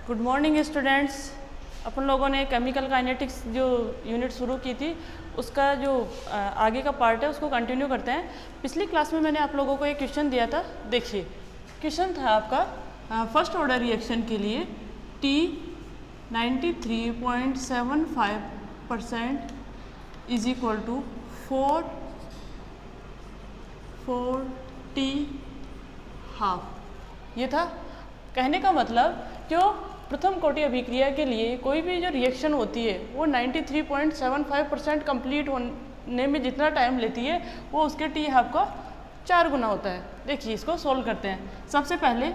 Good morning students. अपन लोगों ने chemical kinetics जो यूनिट शुरू की थी उसका जो आगे का पार्ट है उसको कंटिन्यू करते हैं। पिछली क्लास में मैंने आप लोगों को एक क्वेश्चन दिया था। देखिए क्वेश्चन था आपका फर्स्ट ऑर्डर रिएक्शन के लिए T 93.75% is equal to 4T half. ये था। कहने का मतलब जो प्रथम कोटि अभिक्रिया के लिए कोई भी जो रिएक्शन होती है वो 93.75% कंप्लीट होने में जितना टाइम लेती है वो उसके टी हाफ का 4 गुना होता है। देखिए इसको सोल्व करते हैं। सबसे पहले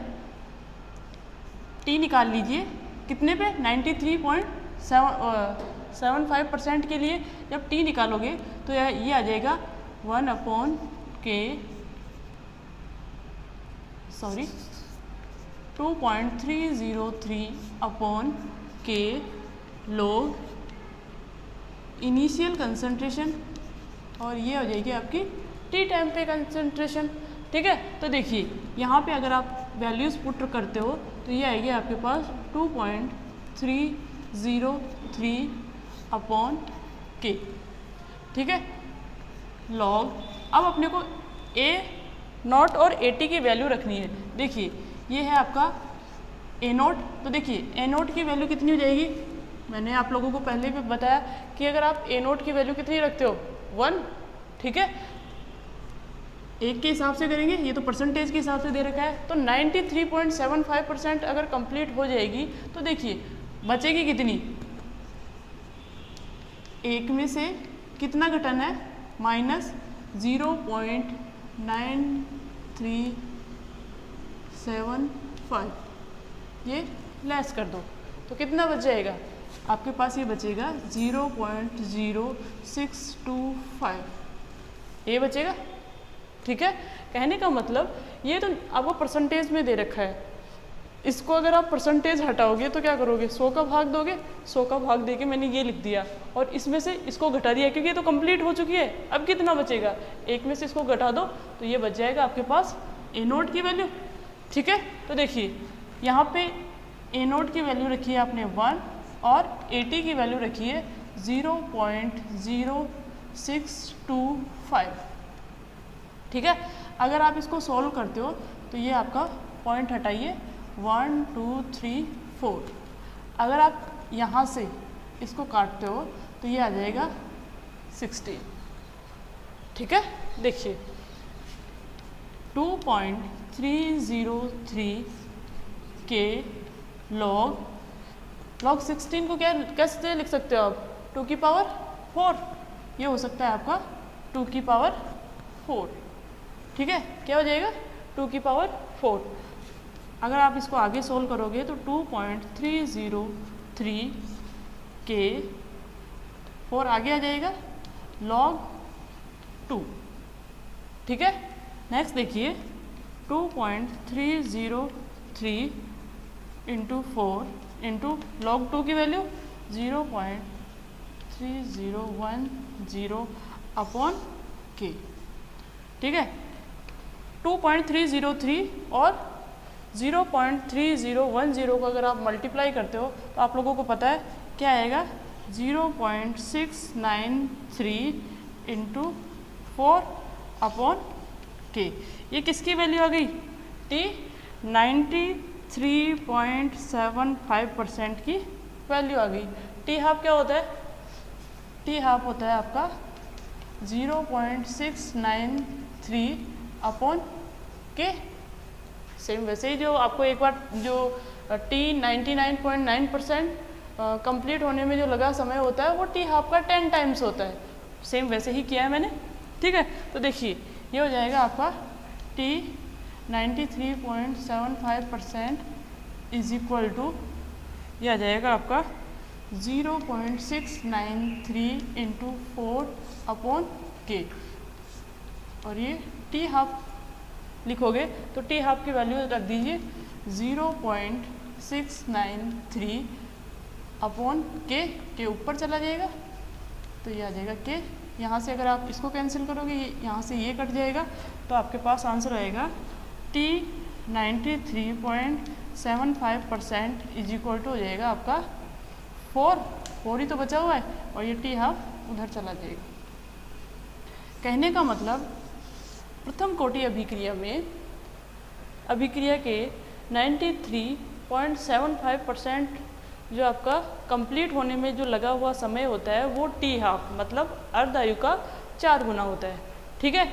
टी निकाल लीजिए कितने पे 93.75% के लिए जब टी निकालोगे तो ये आ जाएगा 2.303 अपॉन के log इनिशियल कंसंट्रेशन और ये हो जाएगी आपकी टी टाइम पे कंसंट्रेशन। ठीक है, तो देखिए यहाँ पे अगर आप वैल्यूज़ पुट करते हो तो ये आएगी आपके पास 2.303 अपॉन के। ठीक है, log अब अपने को ए नॉट और ए टी की वैल्यू रखनी है। देखिए ये है आपका ए नोट, तो देखिए ए नोट की वैल्यू कितनी हो जाएगी। मैंने आप लोगों को पहले भी बताया कि अगर आप ए नोट की वैल्यू कितनी रखते हो 1। ठीक है, एक के हिसाब से करेंगे, ये तो परसेंटेज के हिसाब से दे रखा है। तो 93.75% अगर कंप्लीट हो जाएगी तो देखिए बचेगी कितनी, एक में से कितना घटाना है -0.9375, ये लेस कर दो तो कितना बच जाएगा आपके पास, ये बचेगा 0.0625 ये बचेगा। ठीक है, कहने का मतलब ये तो आपको परसेंटेज में दे रखा है। इसको अगर आप परसेंटेज हटाओगे तो क्या करोगे, 100 का भाग दोगे, 100 का भाग देके मैंने ये लिख दिया और इसमें से इसको घटा दिया क्योंकि ये तो कंप्लीट हो चुकी है। अब कितना बचेगा, एक में से इसको घटा दो तो ये बच जाएगा आपके पास ए नोट की वैल्यू। ठीक है, तो देखिए यहाँ पे ए नोट की वैल्यू रखी है आपने 1 और ए टी की वैल्यू रखी है 0.0625। ठीक है, अगर आप इसको सॉल्व करते हो तो ये आपका पॉइंट हटाइए 1 2 3 4। अगर आप यहाँ से इसको काटते हो तो ये आ जाएगा 16। ठीक है, देखिए 2.303 के log 16 को क्या कैसे लिख सकते हो आप, 2 की पावर 4। ये हो सकता है आपका 2 की पावर 4। ठीक है, क्या हो जाएगा 2 की पावर 4। अगर आप इसको आगे सोल्व करोगे तो 2.303 के 4 आगे आ जाएगा log 2। ठीक है, नेक्स्ट देखिए 2.303 इंटू 4 इंटू log 2 की वैल्यू 0.3010 अपॉन के। ठीक है, 2.303 और 0.3010 को अगर आप मल्टीप्लाई करते हो तो आप लोगों को पता है क्या आएगा, 0.693 इंटू 4 अपॉन के। ये किसकी वैल्यू आ गई, टी 93.75% की वैल्यू आ गई। टी हाफ क्या होता है, टी हाफ होता है आपका 0.693 अपॉन के। सेम वैसे ही जो आपको एक बार जो टी 99.9% कंप्लीट होने में जो लगा समय होता है वो टी हाफ का 10 टाइम्स होता है। सेम वैसे ही किया है मैंने। ठीक है, तो देखिए ये हो जाएगा आपका टी 93.75% इज इक्वल टू, ये आ जाएगा आपका 0.693 इंटू 4 अपॉन के। और ये टी हाफ लिखोगे तो टी हाफ की वैल्यू रख दीजिए 0.693 अपॉन के ऊपर चला जाएगा तो ये आ जाएगा के। यहाँ से अगर आप इसको कैंसिल करोगे यहाँ से ये कट जाएगा तो आपके पास आंसर आएगा T 93.75 0.75% इज इक्वल टू हो जाएगा आपका 4 ही तो बचा हुआ है, और ये टी हाफ उधर चला जाएगा। कहने का मतलब प्रथम कोटि अभिक्रिया में अभिक्रिया के 93.75% जो आपका कंप्लीट होने में जो लगा हुआ समय होता है वो टी हाफ मतलब अर्ध आयु का 4 गुना होता है। ठीक है,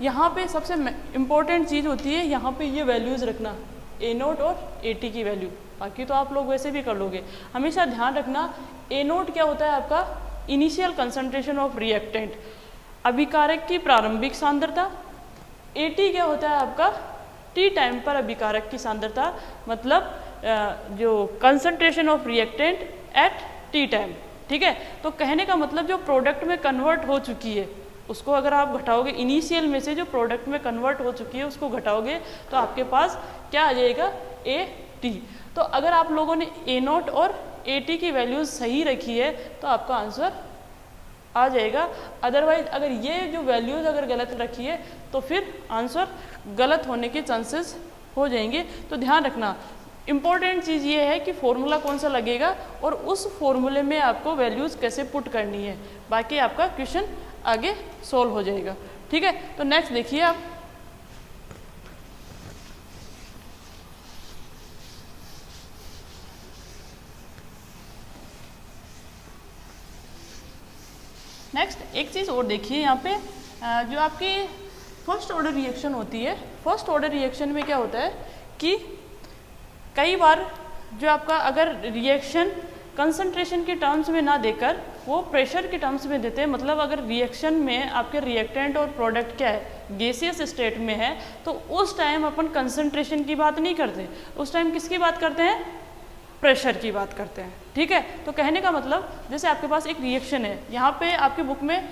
यहाँ पे सबसे इम्पोर्टेंट चीज़ होती है यहाँ पे ये वैल्यूज़ रखना, ए नोट और ए टी की वैल्यू, बाकी तो आप लोग वैसे भी कर लोगे। हमेशा ध्यान रखना ए नोट क्या होता है आपका इनिशियल कंसंट्रेशन ऑफ रिएक्टेंट, अभिकारक की प्रारंभिक सांद्रता। ए टी क्या होता है आपका टी टाइम पर अभिकारक की सांद्रता, मतलब जो concentration of reactant at T time. ठीक है, तो कहने का मतलब जो प्रोडक्ट में कन्वर्ट हो चुकी है उसको अगर आप घटाओगे, इनिशियल में से जो प्रोडक्ट में कन्वर्ट हो चुकी है उसको घटाओगे तो आपके पास क्या आ जाएगा ए टी। तो अगर आप लोगों ने ए नोट और ए टी की वैल्यूज सही रखी है तो आपका आंसर आ जाएगा। अदरवाइज अगर ये जो वैल्यूज अगर गलत रखी है तो फिर आंसर गलत होने के चांसेस हो जाएंगे। तो ध्यान रखना, इम्पॉर्टेंट चीज़ ये है कि फॉर्मूला कौन सा लगेगा और उस फॉर्मूले में आपको वैल्यूज़ कैसे पुट करनी है, बाकी आपका क्वेश्चन आगे सॉल्व हो जाएगा। ठीक है, तो नेक्स्ट देखिए आप, नेक्स्ट एक चीज़ और देखिए यहाँ पे जो आपकी फर्स्ट ऑर्डर रिएक्शन होती है, फर्स्ट ऑर्डर रिएक्शन में क्या होता है कि कई बार जो आपका अगर रिएक्शन कंसंट्रेशन के टर्म्स में ना देकर वो प्रेशर के टर्म्स में देते हैं, मतलब अगर रिएक्शन में आपके रिएक्टेंट और प्रोडक्ट क्या है गैसियस स्टेट में है तो उस टाइम अपन कंसंट्रेशन की बात नहीं करते, उस टाइम किसकी बात करते हैं, प्रेशर की बात करते हैं। ठीक है, तो कहने का मतलब जैसे आपके पास एक रिएक्शन है, यहाँ पे आपकी बुक में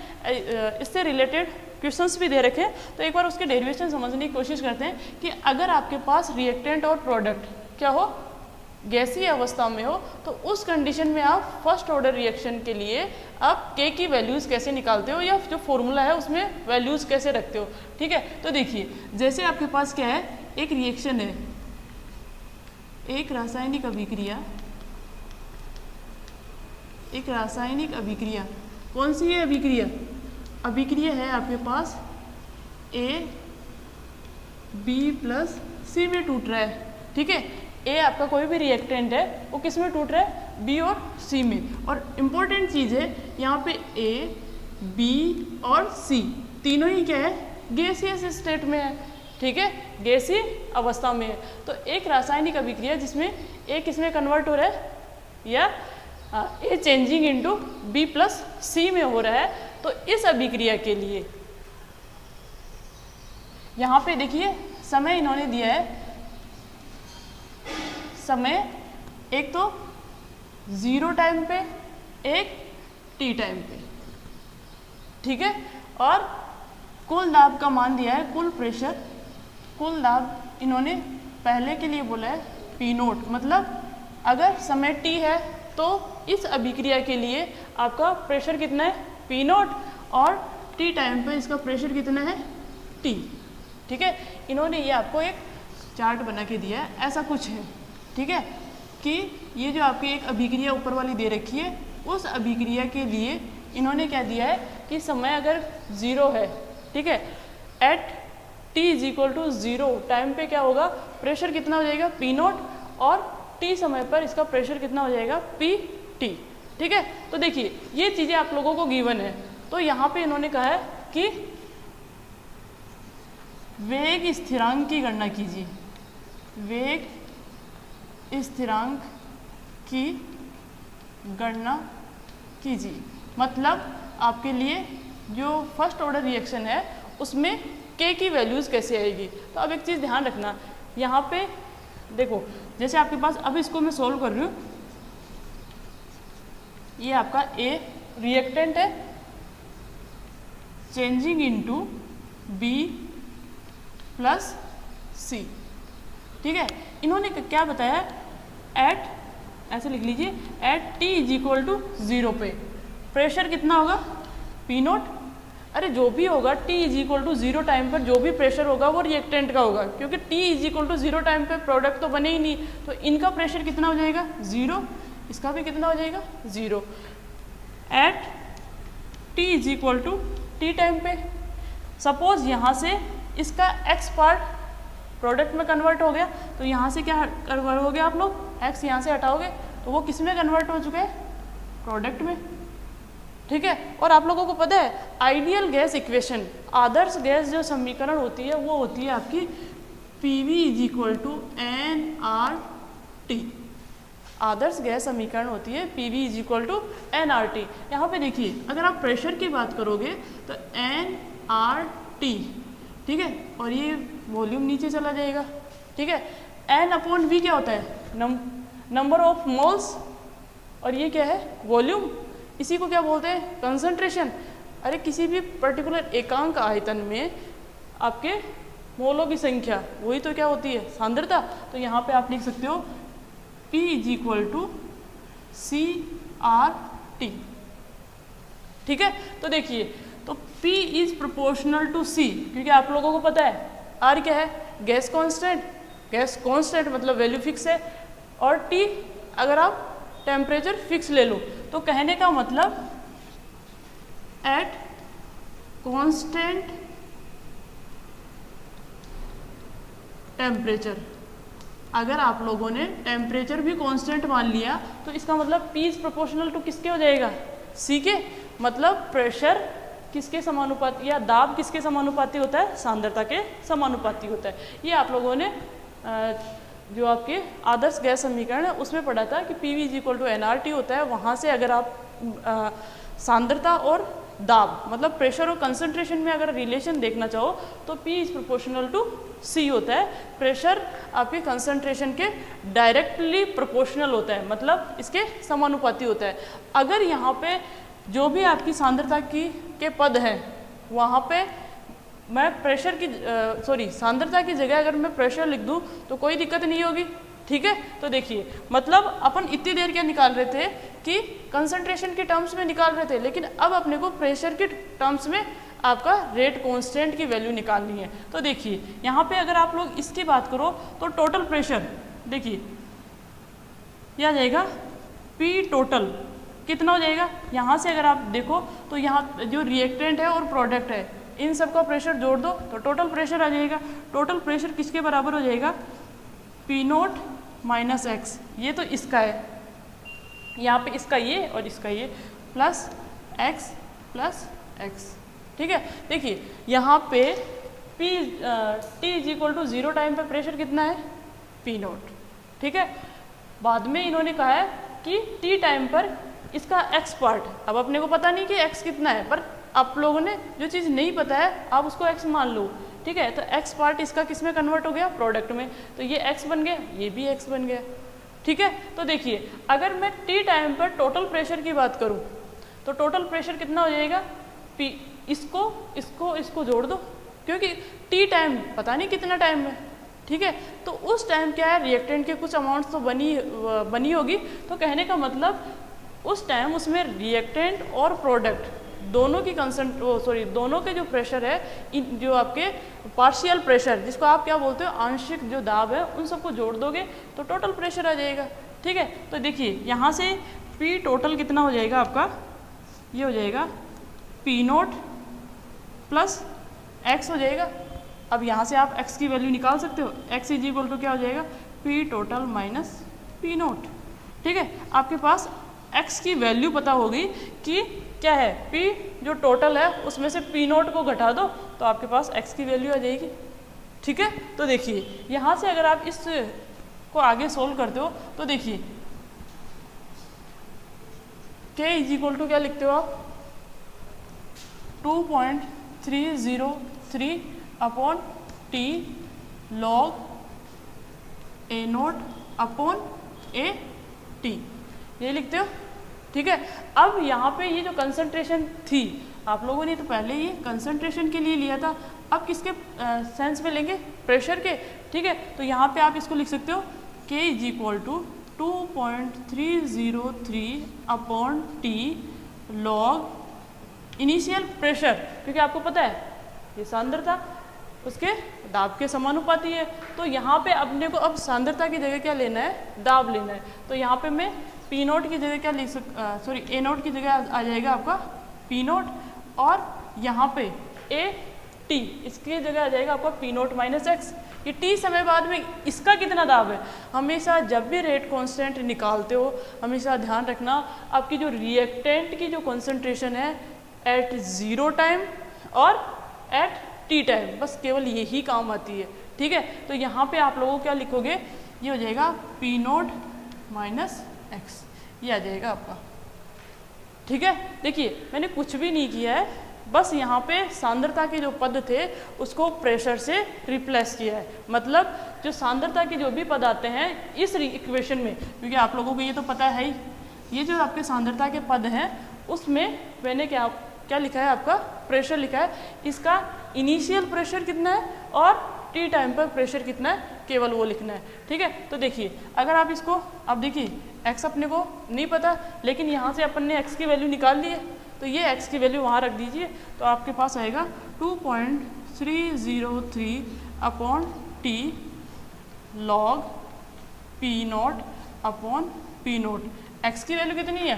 इससे रिलेटेड क्वेश्चंस भी दे रखे हैं, तो एक बार उसके डेरिवेशन समझने की कोशिश करते हैं कि अगर आपके पास रिएक्टेंट और प्रोडक्ट क्या हो, गैसीय अवस्था में हो, तो उस कंडीशन में आप फर्स्ट ऑर्डर रिएक्शन के लिए आप के की वैल्यूज़ कैसे निकालते हो या जो फॉर्मूला है उसमें वैल्यूज़ कैसे रखते हो। ठीक है, तो देखिए जैसे आपके पास क्या है, एक रिएक्शन है, एक रासायनिक अभिक्रिया, एक रासायनिक अभिक्रिया, कौन सी है अभिक्रिया, अभिक्रिया है आपके पास ए बी प्लस सी में टूट रहा है। ठीक है, ए आपका कोई भी रिएक्टेंट है वो किस में टूट रहा है, बी और सी में। और इम्पोर्टेंट चीज़ है यहाँ पे ए बी और सी तीनों ही क्या है, गैसियस स्टेट में है। ठीक है, गैसीय अवस्था में है। तो एक रासायनिक अभिक्रिया जिसमें ए किसमें कन्वर्ट हो रहा है, या A changing into B plus C में हो रहा है, तो इस अभिक्रिया के लिए यहाँ पे देखिए समय इन्होंने दिया है, समय एक तो 0 टाइम पे, एक टी टाइम पे। ठीक है, और कुल दाब का मान दिया है, कुल प्रेशर, कुल दाब इन्होंने पहले के लिए बोला है पी नोट, मतलब अगर समय टी है तो इस अभिक्रिया के लिए आपका प्रेशर कितना है, पी नोट, और टी टाइम पे इसका प्रेशर कितना है, टी। ठीक है, इन्होंने ये आपको एक चार्ट बना के दिया है, ऐसा कुछ है। ठीक है, कि ये जो आपकी एक अभिक्रिया ऊपर वाली दे रखी है, उस अभिक्रिया के लिए इन्होंने क्या दिया है कि समय अगर 0 है, ठीक है, at T is equal to 0 time पे क्या होगा, प्रेशर कितना हो जाएगा, पी नोट, और टी समय पर इसका प्रेशर कितना हो जाएगा, पी टी। ठीक है, तो देखिए ये चीज़ें आप लोगों को गिवन है, तो यहाँ पे इन्होंने कहा है कि वेग स्थिरांक की गणना कीजिए, वेग स्थिरांक की गणना कीजिए, मतलब आपके लिए जो फर्स्ट ऑर्डर रिएक्शन है उसमें के की वैल्यूज़ कैसे आएगी। तो अब एक चीज़ ध्यान रखना, यहाँ पे देखो जैसे आपके पास, अब इसको मैं सोल्व कर रही हूँ, ये आपका ए रिएक्टेंट है changing into B plus C. ठीक है, इन्होंने क्या बताया, एट, ऐसे लिख लीजिए, at T is equal to 0 पे प्रेशर कितना होगा, पी नोट, अरे जो भी होगा T is equal to 0 time पर जो भी प्रेशर होगा वो रिएक्टेंट का होगा, क्योंकि T is equal to 0 time पे प्रोडक्ट तो बने ही नहीं, तो इनका प्रेशर कितना हो जाएगा 0, इसका भी कितना हो जाएगा 0 at T is equal to T time पे। सपोज यहाँ से इसका X पार्ट प्रोडक्ट में कन्वर्ट हो गया, तो यहाँ से क्या कन्वर्ट हो गया, आप लोग X यहाँ से हटाओगे तो वो किस में कन्वर्ट हो चुका है, प्रोडक्ट में, ठीक है। और आप लोगों को पता है आइडियल गैस इक्वेशन, आदर्श गैस जो समीकरण होती है वो होती है आपकी PV is equal to nRT। आदर्श गैस समीकरण होती है PV is equal to nRT। यहाँ पे देखिए अगर आप प्रेशर की बात करोगे तो nRT, ठीक है, और ये वॉल्यूम नीचे चला जाएगा, ठीक है। N अपॉन V क्या होता है, नंबर ऑफ मोल्स, और ये क्या है वॉल्यूम, इसी को क्या बोलते हैं कंसंट्रेशन। अरे किसी भी पर्टिकुलर एकांक आयतन में आपके मोलों की संख्या वही तो क्या होती है सांद्रता। तो यहाँ पे आप लिख सकते हो P is equal to CRT, ठीक है। तो देखिए तो P is proportional to C, क्योंकि आप लोगों को पता है R क्या है, गैस कांस्टेंट, गैस कांस्टेंट मतलब वैल्यू फिक्स है, और T अगर आप टेम्परेचर फिक्स ले लो, तो कहने का मतलब एट कांस्टेंट टेम्परेचर, अगर आप लोगों ने टेम्परेचर भी कांस्टेंट मान लिया तो इसका मतलब P इज प्रोपोर्शनल टू किसके हो जाएगा, C के, मतलब प्रेशर किसके समानुपाती या दाब किसके समानुपाती होता है, सांद्रता के समानुपाती होता है। ये आप लोगों ने जो आपके आदर्श गैस समीकरण है उसमें पढ़ा था कि PV is equal to nRT होता है। वहाँ से अगर आप सांद्रता और दाब मतलब प्रेशर और कंसंट्रेशन में अगर रिलेशन देखना चाहो तो P is proportional to C होता है। प्रेशर आपके कंसंट्रेशन के डायरेक्टली प्रोपोर्शनल होता है, मतलब इसके समानुपाती होता है। अगर यहाँ पे जो भी आपकी सांद्रता के पद हैं वहाँ पे मैं प्रेशर की सांद्रता की जगह अगर मैं प्रेशर लिख दूँ तो कोई दिक्कत नहीं होगी, ठीक है। तो देखिए मतलब अपन इतनी देर क्या निकाल रहे थे कि कंसंट्रेशन के टर्म्स में निकाल रहे थे, लेकिन अब अपने को प्रेशर के टर्म्स में आपका रेट कांस्टेंट की वैल्यू निकालनी है। तो देखिए यहाँ पे अगर आप लोग इसकी बात करो तो टोटल प्रेशर देखिए यह आ जाएगा P टोटल कितना हो जाएगा। यहाँ से अगर आप देखो तो यहाँ जो रिएक्टेंट है और प्रोडक्ट है इन सब का प्रेशर जोड़ दो तो टोटल प्रेशर आ जाएगा। टोटल प्रेशर किसके बराबर हो जाएगा, P0 माइनस एक्स, ये तो इसका है, यहाँ पे इसका ये और इसका ये प्लस एक्स, ठीक है। देखिए यहाँ पे T is equal to 0 time पे प्रेशर कितना है P0, ठीक है। बाद में इन्होंने कहा है कि T टाइम पर इसका X पार्ट, अब अपने को पता नहीं कि X कितना है, पर आप लोगों ने जो चीज़ नहीं पता है आप उसको X मान लो, ठीक है। तो X पार्ट इसका किस में कन्वर्ट हो गया, प्रोडक्ट में, तो ये X बन गया, ये भी X बन गया, ठीक है। तो देखिए अगर मैं T टाइम पर टोटल प्रेशर की बात करूं तो टोटल प्रेशर कितना हो जाएगा P, इसको जोड़ दो, क्योंकि T टाइम पता नहीं कितना टाइम है, ठीक है। तो उस टाइम क्या है रिएक्टेंट के कुछ अमाउंट्स तो बनी होगी, तो कहने का मतलब उस टाइम उसमें रिएक्टेंट और प्रोडक्ट दोनों की दोनों के जो प्रेशर है जो आपके पार्शियल प्रेशर जिसको आप क्या बोलते हो आंशिक जो दाब है उन सबको जोड़ दोगे तो टोटल प्रेशर आ जाएगा, ठीक है। तो देखिए यहाँ से P टोटल कितना हो जाएगा आपका, ये हो जाएगा P0 प्लस एक्स हो जाएगा। अब यहाँ से आप x की वैल्यू निकाल सकते हो, x इज इक्वल टू क्या हो जाएगा P टोटल माइनस P0, ठीक है। आपके पास x की वैल्यू पता होगी कि क्या है P जो टोटल है उसमें से P0 को घटा दो तो आपके पास x की वैल्यू आ जाएगी, ठीक है। तो देखिए यहाँ से अगर आप इस को आगे सोल्व करते हो तो देखिए K इज इक्वल टू क्या लिखते हो आप 2.303 upon T log A0 upon AT, ये लिखते हो, ठीक है। अब यहाँ पे ये जो कंसंट्रेशन थी आप लोगों ने तो पहले ये कंसंट्रेशन के लिए लिया था, अब किसके सेंस में लेंगे, प्रेशर के, ठीक है। तो यहाँ पे आप इसको लिख सकते हो K is equal to 2.303 upon T log initial pressure, क्योंकि आपको पता है ये सांद्रता उसके दाब के समानुपाती है, तो यहाँ पे अपने को अब सांद्रता की जगह क्या लेना है, दाब लेना है। तो यहाँ पे मैं पी नोट की जगह क्या लिख ए नोट की जगह आ जाएगा आपका पी नोट, और यहाँ पे ए टी इसकी जगह आ जाएगा आपका पी नोट माइनस एक्स। ये टी समय बाद में इसका कितना दाब है। हमेशा जब भी रेट कांस्टेंट निकालते हो हमेशा ध्यान रखना आपकी जो रिएक्टेंट की जो कॉन्सेंट्रेशन है एट 0 टाइम और एट टी टाइम, बस केवल यही काम आती है, ठीक है। तो यहाँ पे आप लोगों क्या लिखोगे, ये हो जाएगा पी नोट माइनस एक्स, ये आ जाएगा आपका, ठीक है। देखिए मैंने कुछ भी नहीं किया है, बस यहाँ पे सांद्रता के जो पद थे उसको प्रेशर से रिप्लेस किया है। मतलब जो सांद्रता के जो भी पद आते हैं इस इक्वेशन में, क्योंकि आप लोगों को ये तो पता है ही, ये जो आपके सांद्रता के पद हैं उसमें मैंने क्या लिखा है, आपका प्रेशर लिखा है। इसका इनिशियल प्रेशर कितना है और टी टाइम पर प्रेशर कितना है, केवल वो लिखना है, ठीक है। तो देखिए अगर आप इसको, अब देखिए x अपने को नहीं पता, लेकिन यहाँ से अपन ने x की वैल्यू निकाल ली है, तो ये x की वैल्यू वहाँ रख दीजिए, तो आपके पास आएगा 2.303 upon T log P naught upon P note. x की वैल्यू कितनी है,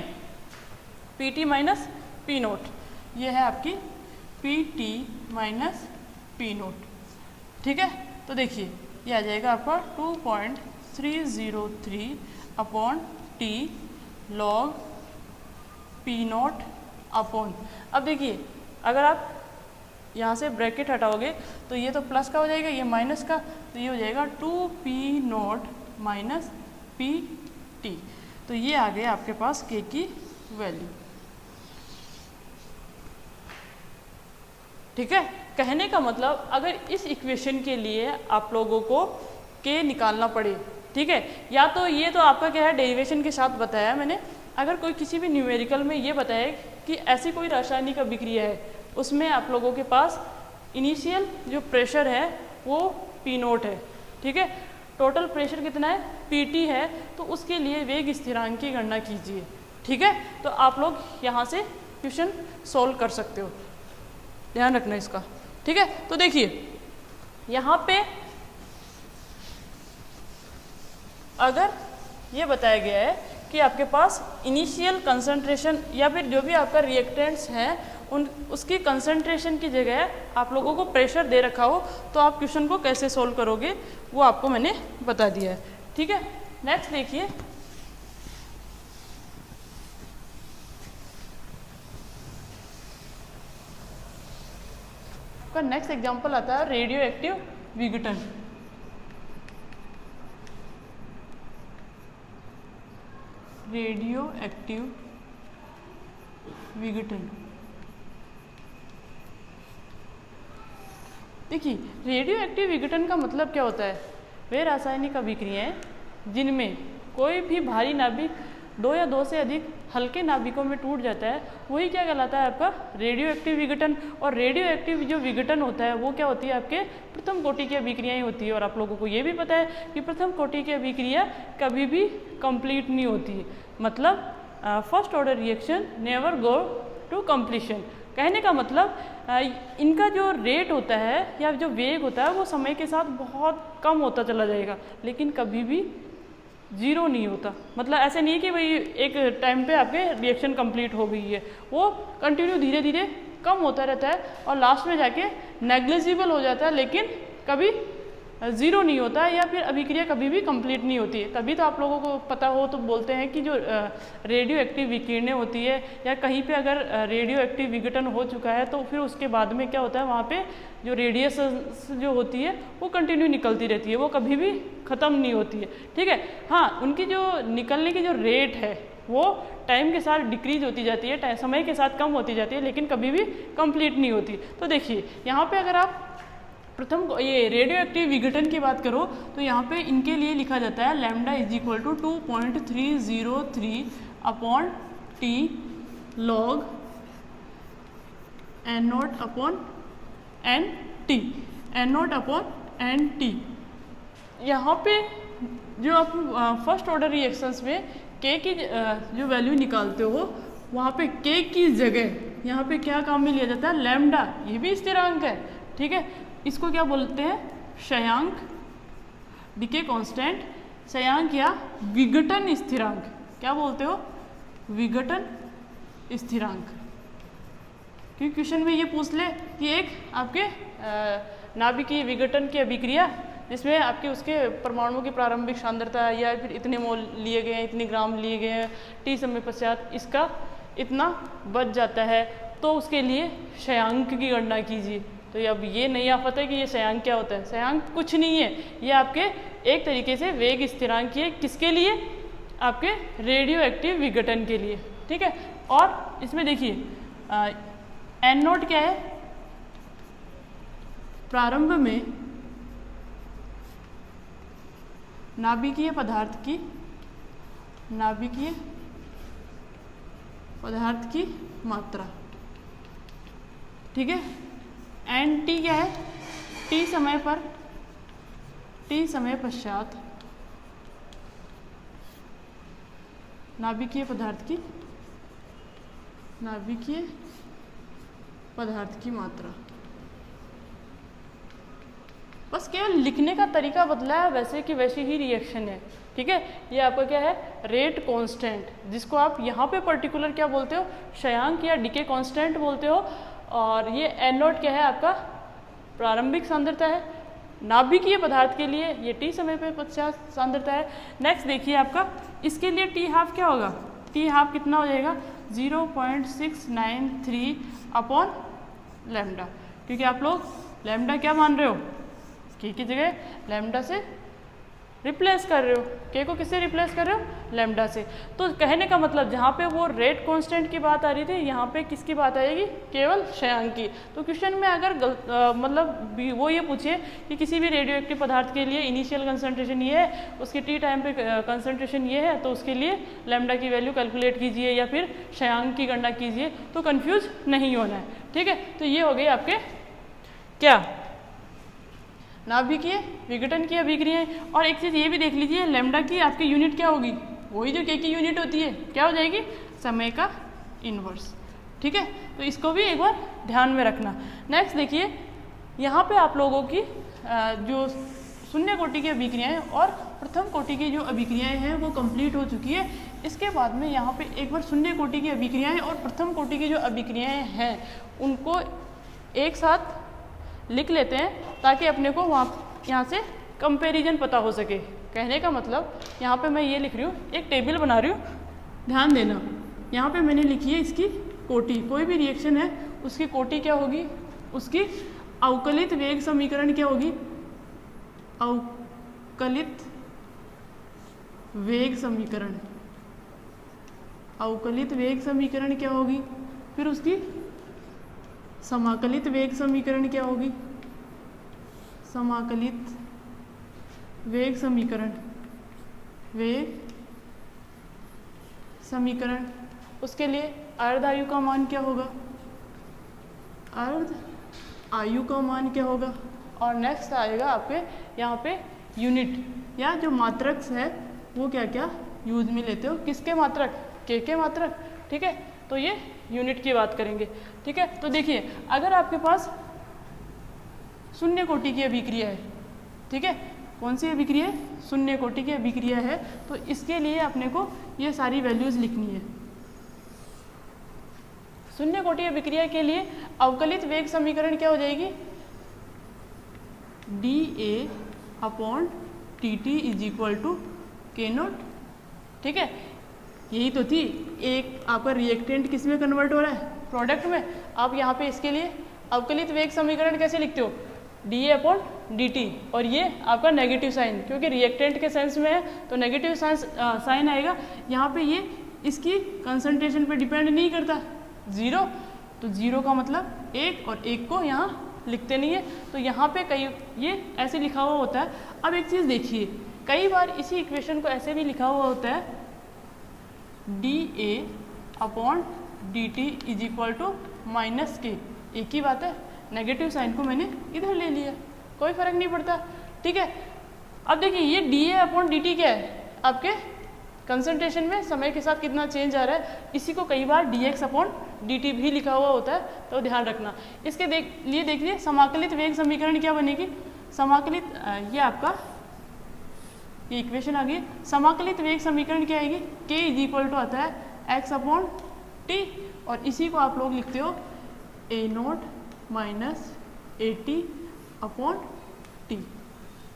P T minus P note, ये है आपकी P T minus P note, ठीक है। तो देखिए ये आ जाएगा आपका 2.303 upon T log P naught upon, अब देखिए अगर आप यहाँ से ब्रैकेट हटाओगे तो ये तो प्लस का हो जाएगा, ये माइनस का, तो ये हो जाएगा 2p note minus P T. तो ये आ गया आपके पास k की वैल्यू, ठीक है। कहने का मतलब अगर इस इक्वेशन के लिए आप लोगों को k निकालना पड़े, ठीक है, या तो ये तो आपका क्या है डेरिवेशन के साथ बताया मैंने, अगर कोई किसी भी न्यूमेरिकल में ये बताए कि ऐसी कोई रासायनिक अभिक्रिया है उसमें आप लोगों के पास इनिशियल जो प्रेशर है वो पी नोट है, ठीक है, टोटल प्रेशर कितना है पी टी है, तो उसके लिए वेग स्थिरांक की गणना कीजिए, ठीक है। तो आप लोग यहाँ से क्वेश्चन सॉल्व कर सकते हो, ध्यान रखना इसका, ठीक है। तो देखिए यहाँ पे अगर ये बताया गया है कि आपके पास इनिशियल कंसंट्रेशन या फिर जो भी आपका रिएक्टेंट्स हैं उसकी कंसंट्रेशन की जगह आप लोगों को प्रेशर दे रखा हो, तो आप क्वेश्चन को कैसे सॉल्व करोगे वो आपको मैंने बता दिया है, ठीक है। नेक्स्ट देखिए, का नेक्स्ट एग्जांपल आता है रेडियो एक्टिव विघटन। रेडियो एक्टिव विघटन, देखिए रेडियो एक्टिव विघटन का मतलब क्या होता है, वे रासायनिक अभिक्रियाएं जिनमें कोई भी भारी नाभिक 2 या 2 से अधिक हल्के नाभिकों में टूट जाता है वही क्या कहलाता है आपका रेडियो एक्टिव विघटन। और रेडियो एक्टिव जो विघटन होता है वो क्या होती है, आपके प्रथम कोटि की अभिक्रियाएं होती है। और आप लोगों को ये भी पता है कि प्रथम कोटि की अभिक्रिया कभी भी कंप्लीट नहीं होती है, मतलब first order reaction never go to completion. कहने का मतलब इनका जो रेट होता है या जो वेग होता है वो समय के साथ बहुत कम होता चला जाएगा, लेकिन कभी भी जीरो नहीं होता। मतलब ऐसे नहीं कि भाई एक टाइम पे आपके रिएक्शन कंप्लीट हो गई है, वो कंटिन्यू धीरे धीरे कम होता रहता है और लास्ट में जाके नेग्लिजिबल हो जाता है, लेकिन कभी ज़ीरो नहीं होता है या फिर अभिक्रिया कभी भी कंप्लीट नहीं होती है। तभी तो आप लोगों को पता हो तो बोलते हैं कि जो रेडियो एक्टिव विकिरणें होती है या कहीं पे अगर रेडियो एक्टिव विघटन हो चुका है तो फिर उसके बाद में क्या होता है, वहाँ पे जो रेडियस जो होती है वो कंटिन्यू निकलती रहती है, वो कभी भी ख़त्म नहीं होती है, ठीक है। हाँ, उनकी जो निकलने की जो रेट है वो टाइम के साथ डिक्रीज होती जाती है, समय के साथ कम होती जाती है, लेकिन कभी भी कंप्लीट नहीं होती। तो देखिए यहाँ पे अगर आप प्रथम ये रेडियो एक्टिव विघटन की बात करो तो यहाँ पे इनके लिए लिखा जाता है lambda is equal to 2.303 upon T log N naught upon N T, N naught upon N T. यहाँ पे जो आप फर्स्ट ऑर्डर रिएक्शंस में के की जो वैल्यू निकालते हो वहाँ पे के की जगह यहाँ पे क्या काम में लिया जाता है, लैम्डा, ये भी स्थिरांक है, ठीक है। इसको क्या बोलते हैं, क्षयांक, डीके कांस्टेंट, क्षयांक या विघटन स्थिरांक। क्या बोलते हो, विघटन स्थिरांक। क्योंकि क्वेश्चन में ये पूछ ले कि एक आपके नाभिकीय विघटन की अभिक्रिया जिसमें आपके उसके परमाणुओं की प्रारंभिक सांद्रता या फिर इतने मोल लिए गए हैं, इतने ग्राम लिए गए हैं, टी समय पश्चात इसका इतना बच जाता है, तो उसके लिए क्षयांक की गणना कीजिए। तो अब ये नहीं आप पता है कि ये क्षयांक क्या होता है। क्षयांक कुछ नहीं है, ये आपके एक तरीके से वेग स्थिरांक है। किसके लिए, आपके रेडियो एक्टिव विघटन के लिए, ठीक है। और इसमें देखिए एन नोट क्या है, प्रारंभ में नाभिकीय पदार्थ की मात्रा, ठीक है। एन टी क्या है, टी समय पश्चात नाभिकीय पदार्थ की मात्रा। बस केवल लिखने का तरीका बदला है, वैसे कि वैसे ही रिएक्शन है, ठीक है। ये आपका क्या है, रेट कांस्टेंट, जिसको आप यहाँ पे पर्टिकुलर क्या बोलते हो, क्षयांक या डीके कांस्टेंट बोलते हो। और ये एन नॉट क्या है, आपका प्रारंभिक सांद्रता है। नाभिकीय पदार्थ के लिए ये टी समय पे पश्चात सांद्रता है। नेक्स्ट देखिए आपका इसके लिए टी हाफ क्या होगा, टी हाफ कितना हो जाएगा, 0.693 अपॉन लैम्डा। क्योंकि आप लोग लैम्डा क्या मान रहे हो, के की जगह लैम्डा से रिप्लेस कर रहे हो। के को किससे रिप्लेस कर रहे हो, लैम्डा से। तो कहने का मतलब जहाँ पे वो रेट कांस्टेंट की बात आ रही थी, यहाँ पे किसकी बात आएगी, केवल क्षयांक की। तो क्वेश्चन में अगर मतलब वो ये पूछे कि किसी भी रेडियो एक्टिव पदार्थ के लिए इनिशियल कंसंट्रेशन ये है, उसके टी टाइम पे कंसंट्रेशन ये है, तो उसके लिए लैम्डा की वैल्यू कैलकुलेट कीजिए या फिर क्षयांक की गणना कीजिए, तो कन्फ्यूज नहीं होना है, ठीक है। तो ये हो गई आपके क्या, नाभिकीय विघटन की अभिक्रियाएं। और एक चीज़ ये भी देख लीजिए, लैम्डा की आपकी यूनिट क्या होगी, वही जो के की यूनिट होती है, क्या हो जाएगी, समय का इन्वर्स, ठीक है। तो इसको भी एक बार ध्यान में रखना। नेक्स्ट देखिए, यहाँ पे आप लोगों की जो शून्य कोटि की अभिक्रियाएं और प्रथम कोटि की जो अभिक्रियाएं हैं वो कंप्लीट हो चुकी है। इसके बाद में यहाँ पे एक बार शून्य कोटि की अभिक्रियाएं और प्रथम कोटि की जो अभिक्रियाएं हैं उनको एक साथ लिख लेते हैं, ताकि अपने को यहाँ से कंपैरिजन पता हो सके। कहने का मतलब यहाँ पे मैं ये लिख रही हूँ, एक टेबल बना रही हूँ, ध्यान देना। यहाँ पे मैंने लिखी है इसकी कोटि, कोई भी रिएक्शन है उसकी कोटि क्या होगी, उसकी अवकलित वेग समीकरण क्या होगी, अवकलित वेग समीकरण क्या होगी, फिर उसकी समाकलित वेग समीकरण क्या होगी, समाकलित वेग समीकरण। उसके लिए अर्ध आयु का मान क्या होगा, और नेक्स्ट आएगा आपके यहाँ पे यूनिट या जो मात्रक है वो क्या क्या यूज में लेते हो, किसके मात्रक, के मात्रक, ठीक है। तो ये यूनिट की बात करेंगे, ठीक है। तो देखिए, अगर आपके पास शून्य कोटि की अभिक्रिया है, ठीक है, कौन सी अभिक्रिया है, शून्य कोटि की अभिक्रिया है, तो इसके लिए अपने को ये सारी वैल्यूज लिखनी है। शून्य कोटि अभिक्रिया के लिए अवकलित वेग समीकरण क्या हो जाएगी, dA upon dt is equal to K naught, ठीक है। यही तो थी, एक आपका रिएक्टेंट किस में कन्वर्ट हो रहा है, प्रोडक्ट में। आप यहाँ पे इसके लिए अवकलित वेग समीकरण कैसे लिखते हो, dA अपॉन dt, और ये आपका नेगेटिव साइन, क्योंकि रिएक्टेंट के सेंस में है तो नेगेटिव साइन आएगा। यहाँ पे ये इसकी कंसंट्रेशन पे डिपेंड नहीं करता, 0, तो 0 का मतलब 1, और 1 को यहाँ लिखते नहीं है, तो यहाँ पे कई ये ऐसे लिखा हुआ होता है। अब एक चीज़ देखिए, कई बार इसी इक्वेशन को ऐसे भी लिखा हुआ होता है, dA upon dt is equal to minus K, एक ही बात है, नेगेटिव साइन को मैंने इधर ले लिया, कोई फर्क नहीं पड़ता, ठीक है। अब देखिए, ये dA अपॉन dt क्या है, आपके कंसंट्रेशन में समय के साथ कितना चेंज आ रहा है, इसी को कई बार dx/dt भी लिखा हुआ होता है, तो ध्यान रखना। इसके लिए देखिए समाकलित वेग समीकरण क्या बनेगी, समाकलित ये आपका ये इक्वेशन आ गई। समाकलित वेग समीकरण क्या आएगी, k = आता है x/t, और इसी को आप लोग लिखते हो a0 - at/t।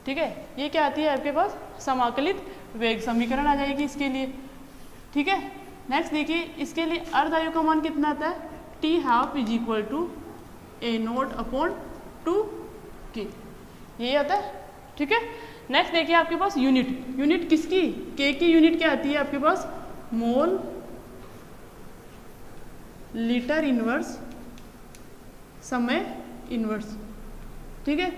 ठीक है, ये क्या आती है आपके पास, समाकलित वेग समीकरण आ जाएगी इसके लिए। ठीक है, नेक्स्ट देखिए इसके लिए अर्धआयु का मान कितना आता है, t½ = a0/2k, यही आता है। ठीक है, नेक्स्ट देखिए आपके पास यूनिट किसकी, k की यूनिट क्या आती है आपके पास, मोल लीटर इनवर्स समय इनवर्स। ठीक है,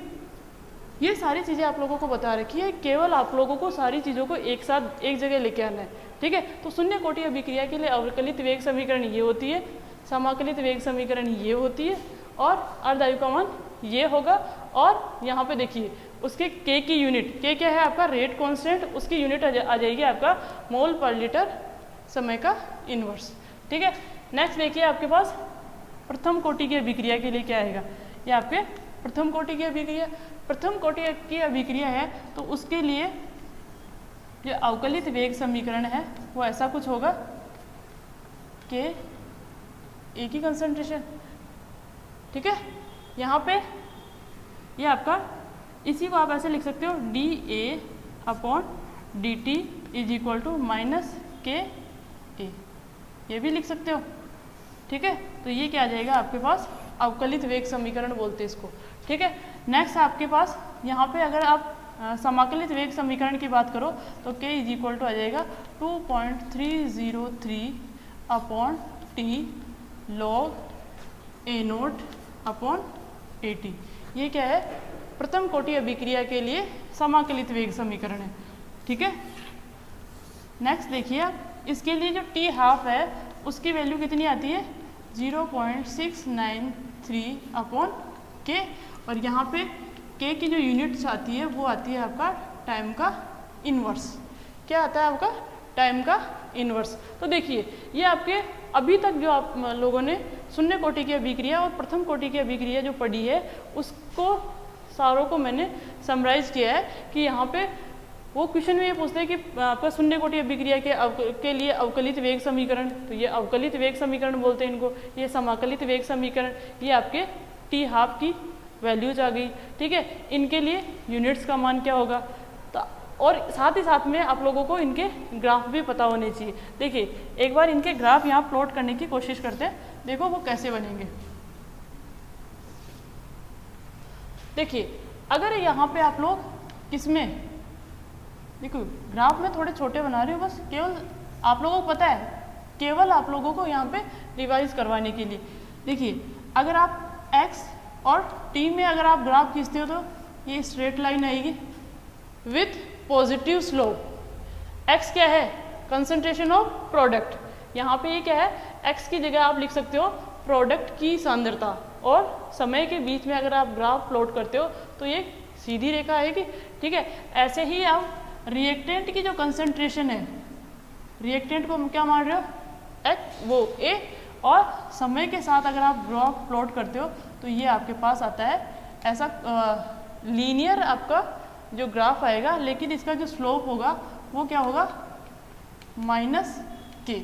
ये सारी चीज़ें आप लोगों को बता रखी है, केवल आप लोगों को सारी चीज़ों को एक साथ एक जगह लेके आना है। ठीक है, तो शून्य कोटि अभिक्रिया के लिए अवकलित वेग समीकरण ये होती है, समाकलित वेग समीकरण ये होती है, और अर्धआयु का मान ये होगा। और यहाँ पे देखिए उसके k की यूनिट, k क्या है आपका, रेट कांस्टेंट, उसकी यूनिट आ जाएगी आपका मोल पर लीटर समय का इनवर्स। ठीक है, नेक्स्ट देखिए आपके पास प्रथम कोटि की अभिक्रिया के लिए क्या आएगा, ये आपके प्रथम कोटि की अभिक्रिया, प्रथम कोटि की अभिक्रिया है, तो उसके लिए जो अवकलित वेग समीकरण है वो ऐसा कुछ होगा कि एक ही कंसंट्रेशन। ठीक है, यहाँ पे ये आपका, इसी को आप ऐसे लिख सकते हो dA/dt = -KA, ये भी लिख सकते हो। ठीक है, तो ये क्या आ जाएगा आपके पास, अवकलित वेग समीकरण बोलते हैं इसको। ठीक है, नेक्स्ट आपके पास यहाँ पे अगर आप समाकलित वेग समीकरण की बात करो तो k = आ जाएगा 2.303/t log a0/at। ये क्या है, प्रथम कोटि अभिक्रिया के लिए समाकलित वेग समीकरण है। ठीक है, नेक्स्ट देखिए आप, इसके लिए जो t½ है उसकी वैल्यू कितनी आती है, 0.693/k, और यहाँ पे k की जो यूनिट्स आती है वो आती है आपका टाइम का इन्वर्स। क्या आता है आपका, टाइम का इन्वर्स। तो देखिए ये आपके अभी तक जो आप लोगों ने शून्य कोटि की अभिक्रिया और प्रथम कोटि की अभिक्रिया जो पढ़ी है उसको सारों को मैंने समराइज किया है कि यहाँ पे वो क्वेश्चन में ये पूछते हैं कि आपका शून्य कोटि अभिक्रिया के लिए अवकलित वेग समीकरण, तो ये अवकलित वेग समीकरण बोलते हैं इनको। ये समाकलित वेग समीकरण, ये आपके t½ की वैल्यूज आ गई। ठीक है, इनके लिए यूनिट्स का मान क्या होगा, तो और साथ ही साथ में आप लोगों को इनके ग्राफ भी पता होने चाहिए। देखिए एक बार इनके ग्राफ यहाँ प्लॉट करने की कोशिश करते हैं, देखो वो कैसे बनेंगे। देखिए अगर यहाँ पे आप लोग किसमें, देखो ग्राफ में थोड़े छोटे बना रहे हो, बस केवल आप लोगों को पता है, केवल आप लोगों को यहाँ पे रिवाइज करवाने के लिए। देखिए अगर आप x और t में अगर आप ग्राफ खींचते हो तो ये स्ट्रेट लाइन आएगी विथ पॉजिटिव स्लोप। x क्या है, कंसंट्रेशन ऑफ प्रोडक्ट, यहाँ पे ये क्या है, x की जगह आप लिख सकते हो प्रोडक्ट की सांद्रता, और समय के बीच में अगर आप ग्राफ प्लॉट करते हो तो ये सीधी रेखा आएगी। ठीक है, ऐसे ही आप रिएक्टेंट की जो कंसंट्रेशन है, रिएक्टेंट को हम क्या मान रहे हो, वो A, और समय के साथ अगर आप ग्राफ प्लॉट करते हो तो ये आपके पास आता है ऐसा लीनियर आपका जो ग्राफ आएगा, लेकिन इसका जो स्लोप होगा वो क्या होगा, -k।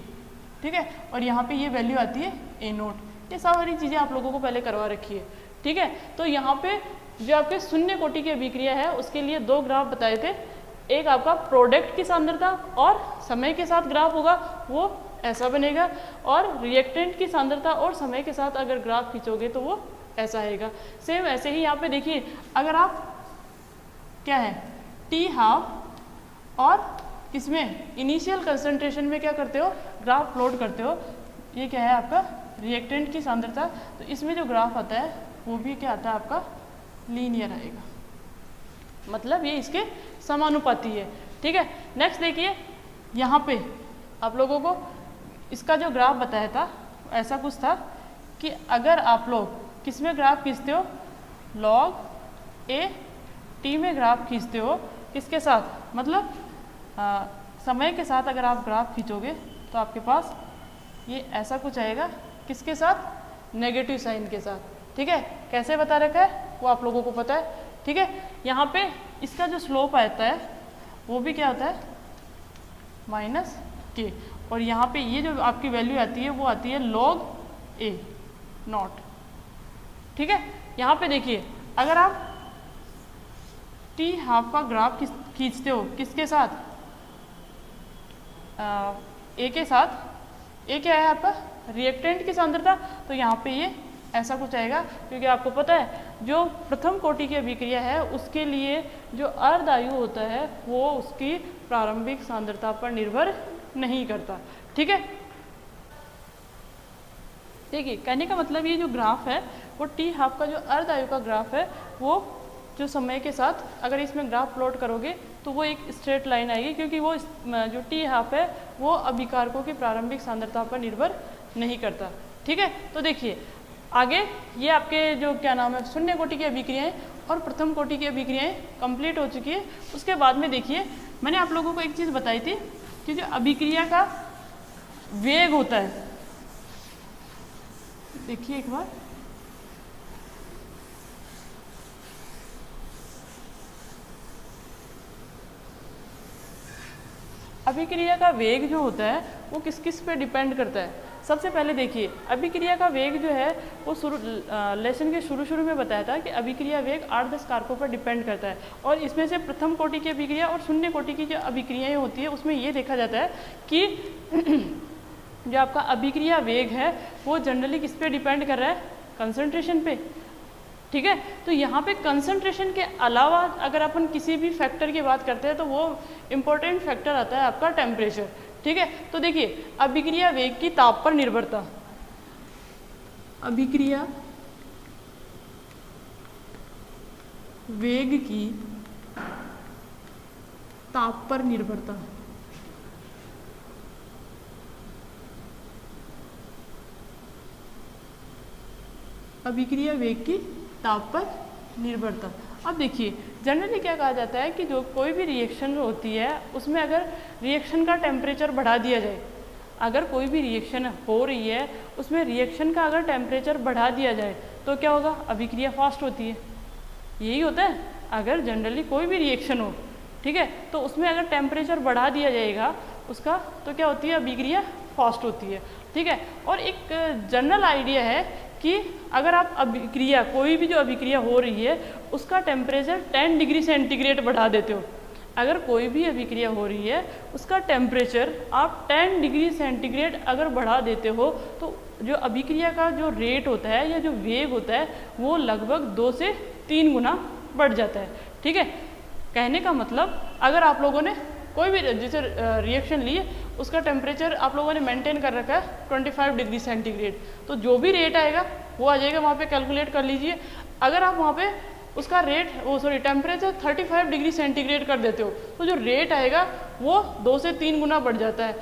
ठीक है, और यहाँ पे ये वैल्यू आती है a0। ये सारी चीज़ें आप लोगों को पहले करवा रखी है। ठीक है, तो यहाँ पे जो आपके शून्य कोटि की अभिक्रिया है उसके लिए दो ग्राफ बताए थे, एक आपका प्रोडक्ट की सांद्रता और समय के साथ ग्राफ होगा वो ऐसा बनेगा, और रिएक्टेंट की सांद्रता और समय के साथ अगर ग्राफ खींचोगे तो वो ऐसा आएगा। सेम ऐसे ही यहाँ पे देखिए अगर आप क्या है t½ और इसमें इनिशियल कंसंट्रेशन में क्या करते हो, ग्राफ प्लॉट करते हो, ये क्या है आपका रिएक्टेंट की सांद्रता, तो इसमें जो ग्राफ आता है वो भी क्या आता है आपका लीनियर आएगा, मतलब ये इसके समानुपाती है। ठीक है, नेक्स्ट देखिए यहाँ पे आप लोगों को इसका जो ग्राफ बताया था ऐसा कुछ था कि अगर आप लोग किस में ग्राफ खींचते हो, log a t में ग्राफ खींचते हो, किसके साथ, मतलब समय के साथ अगर आप ग्राफ खींचोगे तो आपके पास ये ऐसा कुछ आएगा, किसके साथ? नेगेटिव साइन के साथ। ठीक है, कैसे बता रखा है वो आप लोगों को पता है। ठीक है, यहाँ पे इसका जो स्लोप आता है वो भी क्या होता है? माइनस के। और यहाँ पे ये जो आपकी वैल्यू आती है वो आती है log a नॉट। ठीक है, यहाँ पे देखिए अगर आप टी हाफ का ग्राफ खींचते हो किसके साथ? ए के साथ। ए क्या है आपका? रिएक्टेंट की सांद्रता। तो यहाँ पे ये ऐसा कुछ आएगा, क्योंकि आपको पता है जो प्रथम कोटि की अभिक्रिया है उसके लिए जो अर्धआयु होता है वो उसकी प्रारंभिक सांद्रता पर निर्भर नहीं करता। ठीक है, देखिए कहने का मतलब ये जो ग्राफ है वो टी हाफ का जो अर्धआयु का ग्राफ है वो जो समय के साथ अगर इसमें ग्राफ प्लॉट करोगे तो वो एक स्ट्रेट लाइन आएगी, क्योंकि वो जो टी हाफ है वो अभिकारकों की प्रारंभिक सांद्रता पर निर्भर नहीं करता। ठीक है, तो देखिए आगे ये आपके जो क्या नाम है शून्य कोटि की अभिक्रियाएं और प्रथम कोटि की अभिक्रियाएं कंप्लीट हो चुकी है। उसके बाद में देखिए मैंने आप लोगों को एक चीज़ बताई थी कि जो अभिक्रिया का वेग होता है, देखिए एक बार अभिक्रिया का वेग जो होता है वो किस किस पे डिपेंड करता है। सबसे पहले देखिए अभिक्रिया का वेग जो है वो लेसन के शुरू में बताया था कि अभिक्रिया वेग 8-10 कारकों पर डिपेंड करता है, और इसमें से प्रथम कोटि की अभिक्रिया और शून्य कोटि की जो अभिक्रियाएं होती है उसमें ये देखा जाता है कि जो आपका अभिक्रिया वेग है वो जनरली किस पे डिपेंड कर रहा है? कंसंट्रेशन पे। ठीक है, तो यहाँ पे कंसंट्रेशन के अलावा अगर अपन किसी भी फैक्टर की बात करते हैं तो वो इम्पोर्टेंट फैक्टर आता है आपका टेम्परेचर। ठीक है, तो देखिए अभिक्रिया वेग की ताप पर निर्भरता, अभिक्रिया वेग की ताप पर निर्भरता, अभिक्रिया वेग की ताप पर निर्भरता। अब देखिए जनरली क्या कहा जाता है कि जो कोई भी रिएक्शन होती है उसमें अगर रिएक्शन का टेम्परेचर बढ़ा दिया जाए, अगर कोई भी रिएक्शन हो रही है उसमें रिएक्शन का अगर टेम्परेचर बढ़ा दिया जाए तो क्या होगा? अभिक्रिया फास्ट होती है। यही होता है अगर जनरली कोई भी रिएक्शन हो, ठीक है, तो उसमें अगर टेम्परेचर बढ़ा दिया जाएगा उसका तो क्या होती है? अभिक्रिया फास्ट होती है। ठीक है, और एक जनरल आइडिया है कि अगर आप अभिक्रिया कोई भी जो अभिक्रिया हो रही है उसका टेम्परेचर 10 डिग्री सेंटीग्रेड बढ़ा देते हो, अगर कोई भी अभिक्रिया हो रही है उसका टेम्परेचर आप 10 डिग्री सेंटीग्रेड अगर बढ़ा देते हो तो जो अभिक्रिया का जो रेट होता है या जो वेग होता है वो लगभग 2 से 3 गुना बढ़ जाता है। ठीक है, कहने का मतलब अगर आप लोगों ने कोई भी जैसे रिएक्शन ली है उसका टेम्परेचर आप लोगों ने मेंटेन कर रखा है 25 डिग्री सेंटीग्रेड, तो जो भी रेट आएगा वो आ जाएगा, वहाँ पे कैलकुलेट कर लीजिए। अगर आप वहाँ पे उसका रेट टेम्परेचर 35 डिग्री सेंटीग्रेड कर देते हो तो जो रेट आएगा वो 2 से 3 गुना बढ़ जाता है।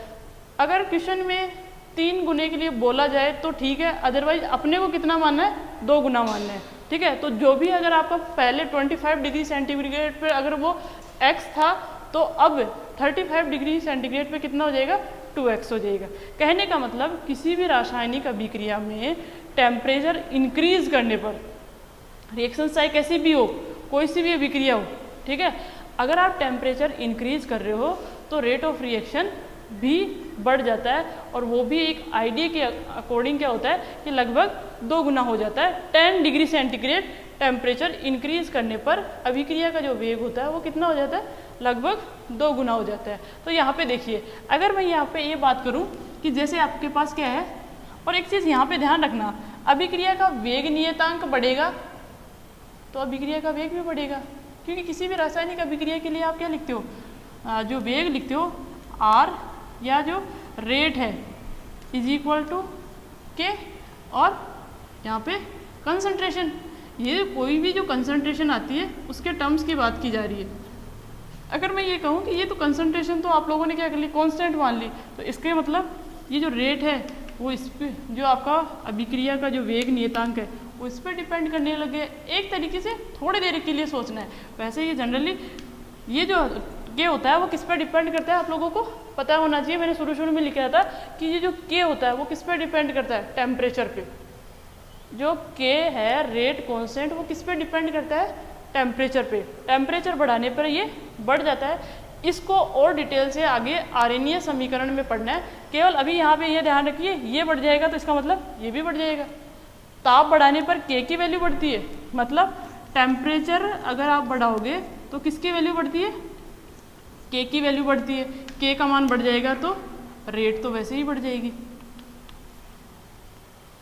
अगर क्वेश्चन में 3 गुने के लिए बोला जाए तो ठीक है, अदरवाइज अपने को कितना मानना है? 2 गुना मानना है। ठीक है, तो जो भी अगर आपका पहले 25 डिग्री सेंटीग्रेड पर अगर वो x था तो अब 35 डिग्री सेंटीग्रेड पे कितना हो जाएगा? 2x हो जाएगा। कहने का मतलब किसी भी रासायनिक अभिक्रिया में टेम्परेचर इंक्रीज करने पर, रिएक्शन चाहे कैसी भी हो, कोई सी भी अभिक्रिया हो, ठीक है, अगर आप टेम्परेचर इंक्रीज कर रहे हो तो रेट ऑफ रिएक्शन भी बढ़ जाता है, और वो भी एक आइडिया के अकॉर्डिंग क्या होता है कि लगभग 2 गुना हो जाता है। 10 डिग्री सेंटीग्रेड टेम्परेचर इंक्रीज करने पर अभिक्रिया का जो वेग होता है वो कितना हो जाता है? लगभग 2 गुना हो जाता है। तो यहाँ पे देखिए अगर मैं यहाँ पे ये बात करूँ कि जैसे आपके पास क्या है, और एक चीज़ यहाँ पे ध्यान रखना, अभिक्रिया का वेग नियतांक बढ़ेगा तो अभिक्रिया का वेग भी बढ़ेगा, क्योंकि किसी भी रासायनिक अभिक्रिया के लिए आप क्या लिखते हो? जो वेग लिखते हो R या जो रेट है इज इक्वल टू के, और यहाँ पे कंसंट्रेशन, ये कोई भी जो कंसंट्रेशन आती है उसके टर्म्स की बात की जा रही है। अगर मैं ये कहूँ कि ये तो कंसंट्रेशन तो आप लोगों ने क्या कर ली? कांस्टेंट मान ली, तो इसके मतलब ये जो रेट है वो इस पे, जो आपका अभिक्रिया का जो वेग नियतांक है वो इस पर डिपेंड करने लगे। एक तरीके से थोड़ी देर के लिए सोचना है, वैसे ये जनरली ये जो के होता है वो किस पर डिपेंड करता है, आप लोगों को पता होना चाहिए। मैंने शुरू में लिखा था कि ये जो के होता है वो किस पर डिपेंड करता है, टेम्परेचर पे। जो के है रेट कांस्टेंट वो किस पे डिपेंड करता है, टेम्परेचर पे। टेम्परेचर बढ़ाने पर ये बढ़ जाता है। इसको और डिटेल से आगे आर्यनीय समीकरण में पढ़ना है। केवल अभी यहाँ पे ये ध्यान रखिए, ये बढ़ जाएगा तो इसका मतलब ये भी बढ़ जाएगा। ताप बढ़ाने पर के की वैल्यू बढ़ती है, मतलब टेम्परेचर अगर आप बढ़ाओगे तो किसकी वैल्यू बढ़ती है, के की वैल्यू बढ़ती है। के का मान बढ़ जाएगा तो रेट तो वैसे ही बढ़ जाएगी।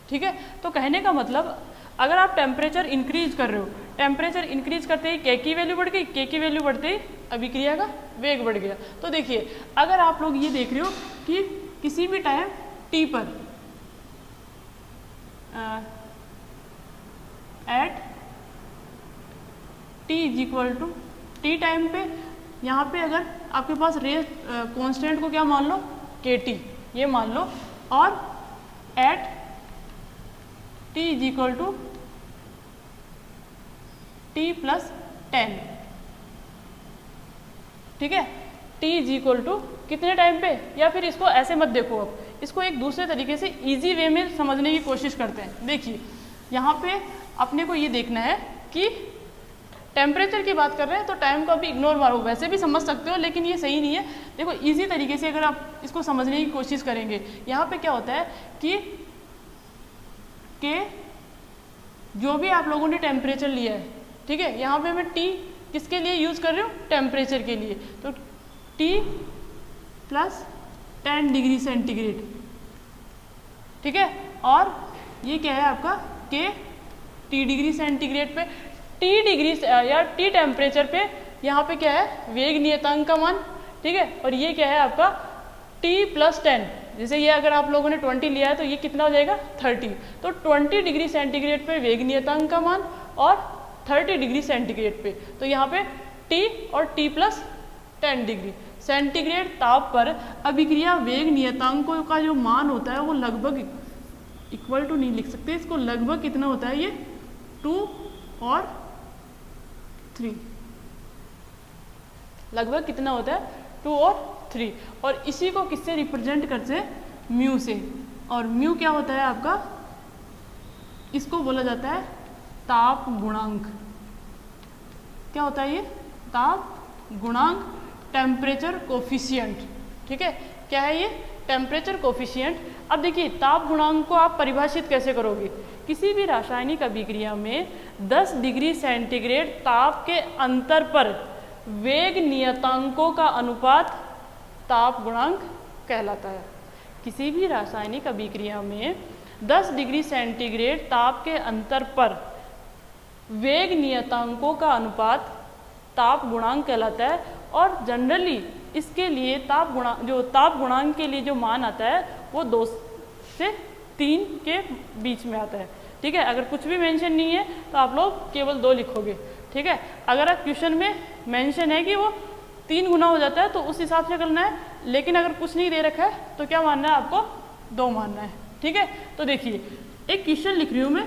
ठीक है, तो कहने का मतलब अगर आप टेम्परेचर इंक्रीज कर रहे हो, टेम्परेचर इंक्रीज करते ही के की वैल्यू बढ़ गई, के की वैल्यू बढ़ते ही अभिक्रिया का वेग बढ़ गया। तो देखिए अगर आप लोग ये देख रहे हो कि किसी भी टाइम टी पर at T is equal to T time पे, यहाँ पे अगर आपके पास रेट कांस्टेंट को क्या मान लो, के टी ये मान लो, और at T is equal to T plus 10। ठीक है, टी इज इक्वल टू कितने टाइम पे, या फिर इसको ऐसे मत देखो, अब इसको एक दूसरे तरीके से इजी वे में समझने की कोशिश करते हैं। देखिए यहाँ पे अपने को ये देखना है कि टेम्परेचर की बात कर रहे हैं तो टाइम को अभी इग्नोर मारो, वैसे भी समझ सकते हो लेकिन ये सही नहीं है। देखो इजी तरीके से अगर आप इसको समझने की कोशिश करेंगे, यहाँ पे क्या होता है कि जो भी आप लोगों ने टेम्परेचर लिया है, ठीक है, यहाँ पे मैं टी किसके लिए यूज़ कर रही हूँ, टेम्परेचर के लिए, तो टी प्लस 10 डिग्री सेंटीग्रेड। ठीक है, और ये क्या है आपका के टी डिग्री सेंटीग्रेड पे, टी डिग्री या टी टेम्परेचर पे यहाँ पे क्या है, वेग नियतांक का मान। ठीक है, और ये क्या है आपका टी प्लस 10, जैसे ये अगर आप लोगों ने 20 लिया है तो ये कितना हो जाएगा 30। तो 20 डिग्री सेंटीग्रेड पे वेग नियतांक का मान और 30 डिग्री सेंटीग्रेड पे, तो यहाँ पे टी और टी प्लस 10 डिग्री सेंटीग्रेड ताप पर अभिक्रिया वेग नियतांकों का जो मान होता है वो लगभग इक्वल टू नहीं लिख सकते इसको, लगभग कितना होता है ये 2 और 3, लगभग कितना होता है 2 और 3। और इसी को किससे रिप्रेजेंट करते हैं, म्यू से। और म्यू क्या होता है आपका, इसको बोला जाता है ताप गुणांक। क्या होता है ये, ताप गुणांक, टेम्परेचर कोफिशिएंट। ठीक है, क्या है ये, टेम्परेचर कोफिशिएंट। अब देखिए ताप गुणांक को आप परिभाषित कैसे करोगे, किसी भी रासायनिक अभिक्रिया में 10 डिग्री सेंटीग्रेड ताप के अंतर पर वेग नियतांकों का अनुपात ताप गुणांक कहलाता है। किसी भी रासायनिक अभिक्रिया में 10 डिग्री सेंटीग्रेड ताप के अंतर पर वेग नियतांकों का अनुपात ताप गुणांक कहलाता है। और जनरली इसके लिए ताप गुणांक के लिए जो मान आता है वो 2 से 3 के बीच में आता है। ठीक है, अगर कुछ भी मेंशन नहीं है तो आप लोग केवल 2 लिखोगे। ठीक है, अगर आप क्वेश्चन में मेंशन है कि वो 3 गुना हो जाता है तो उस हिसाब से करना है, लेकिन अगर कुछ नहीं दे रखा है तो क्या मानना है आपको, 2 मानना है। ठीक है, तो देखिए एक क्वेश्चन लिख रही हूँ मैं,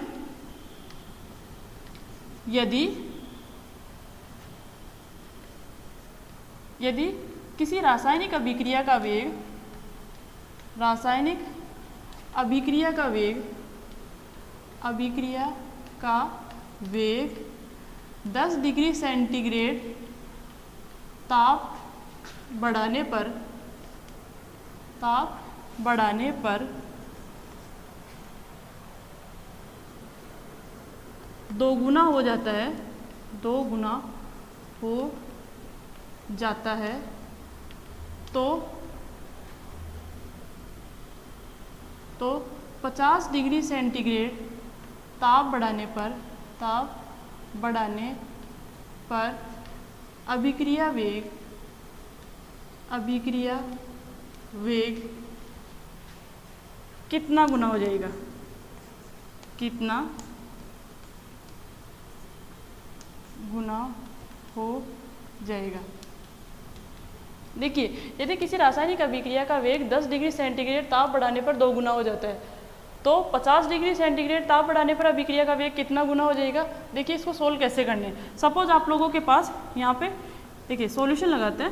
यदि किसी रासायनिक अभिक्रिया का वेग 10 डिग्री सेंटीग्रेड ताप बढ़ाने पर 2 गुना हो जाता है, 2 गुना हो जाता है, तो 50 डिग्री सेंटीग्रेड ताप बढ़ाने पर अभिक्रिया वेग कितना गुना हो जाएगा, कितना गुना हो जाएगा। देखिए यदि किसी रासायनिक अभिक्रिया का वेग 10 डिग्री सेंटीग्रेड ताप बढ़ाने पर 2 गुना हो जाता है, तो 50 डिग्री सेंटीग्रेड ताप बढ़ाने पर अभिक्रिया का वेग कितना गुना हो जाएगा। देखिए इसको सोल्व कैसे करने हैं। सपोज आप लोगों के पास यहाँ पे देखिए सॉल्यूशन लगाते हैं।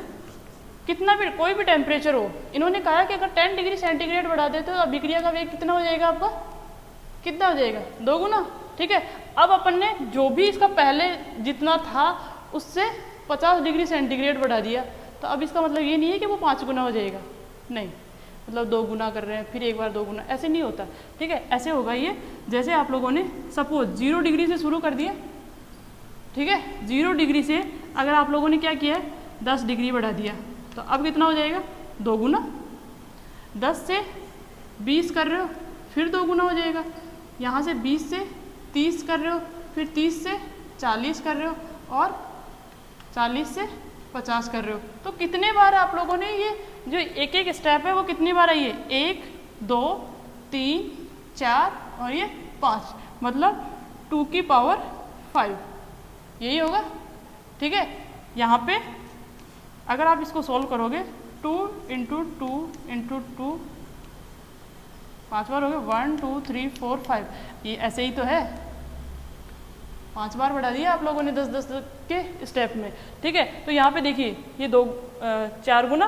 कितना भी कोई भी टेम्परेचर हो, इन्होंने कहा कि अगर 10 डिग्री सेंटीग्रेड बढ़ा देते तो अभिक्रिया का वेग कितना हो जाएगा आपका, कितना हो जाएगा, 2 गुना। ठीक है, अब अपन ने जो भी इसका पहले जितना था उससे 50 डिग्री सेंटीग्रेड बढ़ा दिया, तो अब इसका मतलब ये नहीं है कि वो 5 गुना हो जाएगा, नहीं, मतलब 2 गुना कर रहे हैं फिर एक बार 2 गुना, ऐसे नहीं होता। ठीक है, ऐसे होगा ये, जैसे आप लोगों ने सपोज 0 डिग्री से शुरू कर दिया। ठीक है, 0 डिग्री से अगर आप लोगों ने क्या किया है, 10 डिग्री बढ़ा दिया, तो अब कितना हो जाएगा, 2 गुना। 10 से 20 कर रहे हो, फिर 2 गुना हो जाएगा। यहाँ से 20 से 30 कर रहे हो, फिर 30 से 40 कर रहे हो, और 40 से 50 कर रहे हो। तो कितने बार आप लोगों ने ये जो एक एक स्टेप है वो कितनी बार आई है, 1 2 3 4 और ये 5, मतलब 2 की पावर 5, यही होगा। ठीक है, यहाँ पे अगर आप इसको सॉल्व करोगे 2 इंटू 2 इंटू 2, 5 बार हो गए, 1 2 3 4 5, ये ऐसे ही तो है, 5 बार बढ़ा दिया आप लोगों ने 10-10 के स्टेप में। ठीक है, तो यहाँ पे देखिए ये 4 गुना,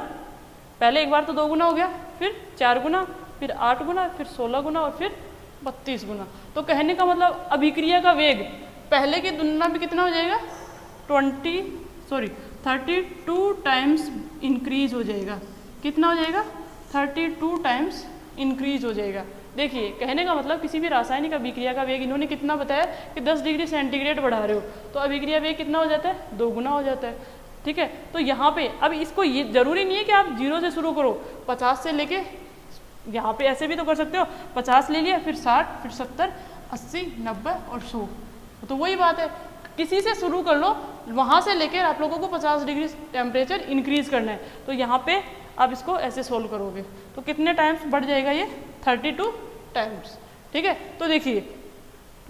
पहले एक बार तो 2 गुना हो गया, फिर 4 गुना, फिर 8 गुना, फिर 16 गुना और फिर 32 गुना। तो कहने का मतलब अभिक्रिया का वेग पहले की तुलना में कितना हो जाएगा, 32 टाइम्स इंक्रीज हो जाएगा। कितना हो जाएगा, 32 टाइम्स इंक्रीज हो जाएगा। देखिए, कहने का मतलब किसी भी रासायनिक अभिक्रिया का वेग इन्होंने कितना बताया कि 10 डिग्री सेंटीग्रेड बढ़ा रहे हो, तो अभिक्रिया वेग कितना हो जाता है, 2 गुना हो जाता है। ठीक है, तो यहाँ पे अब इसको ये जरूरी नहीं है कि आप 0 से शुरू करो, 50 से लेके यहाँ पे ऐसे भी तो कर सकते हो, 50 ले लिया, फिर 60, फिर 70, 80, 90 और 100। तो वही बात है, किसी से शुरू कर लो, वहाँ से लेकर आप लोगों को 50 डिग्री टेम्परेचर इंक्रीज करना है। तो यहाँ पे आप इसको ऐसे सोल्व करोगे तो कितने टाइम्स बढ़ जाएगा, ये 32 टाइम्स। ठीक है, तो देखिए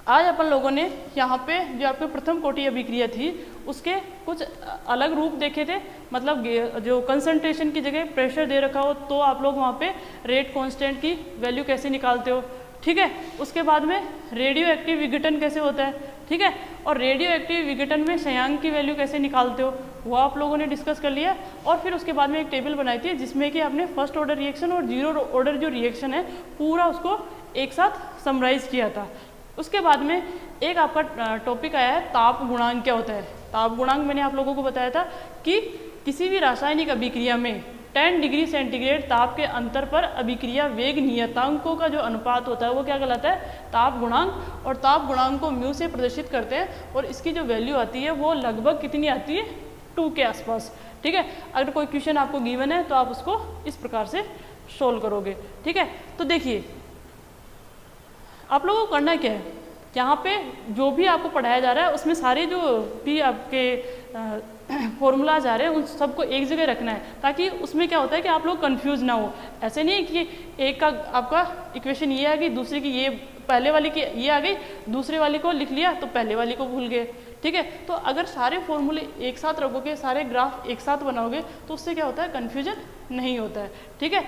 आज अपन लोगों ने यहाँ पे जो आपके प्रथम कोटि अभिक्रिया थी उसके कुछ अलग रूप देखे थे, मतलब जो कंसंट्रेशन की जगह प्रेशर दे रखा हो तो आप लोग वहाँ पे रेट कांस्टेंट की वैल्यू कैसे निकालते हो। ठीक है, उसके बाद में रेडियो एक्टिव विघटन कैसे होता है। ठीक है, और रेडियो एक्टिव विघटन में क्षयांक की वैल्यू कैसे निकालते हो वो आप लोगों ने डिस्कस कर लिया। और फिर उसके बाद में एक टेबल बनाई थी जिसमें कि आपने फर्स्ट ऑर्डर रिएक्शन और जीरो ऑर्डर जो रिएक्शन है पूरा उसको एक साथ समराइज किया था। उसके बाद में एक आपका टॉपिक आया है ताप गुणांक क्या होता है। ताप गुणांक मैंने आप लोगों को बताया था कि किसी भी रासायनिक अभिक्रिया में 10 डिग्री सेंटीग्रेड ताप के अंतर पर अभिक्रिया वेग नियतांकों का जो अनुपात होता है वो क्या कहलाता है, ताप गुणांक। और ताप गुणांक को म्यू से प्रदर्शित करते हैं और इसकी जो वैल्यू आती है वो लगभग कितनी आती है, 2 के आसपास। ठीक है, अगर कोई क्वेश्चन आपको गिवन है तो आप उसको इस प्रकार से सोल्व करोगे। ठीक है, तो देखिए आप लोगों को करना क्या है, यहाँ पे जो भी आपको पढ़ाया जा रहा है उसमें सारे जो भी आपके फॉर्मूलाज आ रहे हैं उन सबको एक जगह रखना है, ताकि उसमें क्या होता है कि आप लोग कंफ्यूज ना हो। ऐसे नहीं कि एक का आपका इक्वेशन ये आ गई, दूसरे की ये, पहले वाली की ये आ गई, दूसरे वाली को लिख लिया तो पहले वाली को भूल गए। ठीक है, तो अगर सारे फॉर्मूले एक साथ रखोगे, सारे ग्राफ एक साथ बनाओगे तो उससे क्या होता है, कन्फ्यूजन नहीं होता है। ठीक है,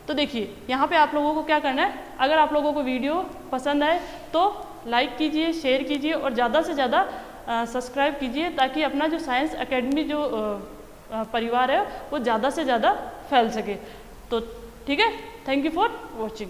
तो देखिए यहाँ पे आप लोगों को क्या करना है, अगर आप लोगों को वीडियो पसंद आए तो लाइक कीजिए, शेयर कीजिए और ज़्यादा से ज़्यादा सब्सक्राइब कीजिए, ताकि अपना जो साइंस एकेडमी जो परिवार है वो ज़्यादा से ज़्यादा फैल सके। तो ठीक है, थैंक यू फॉर वॉचिंग।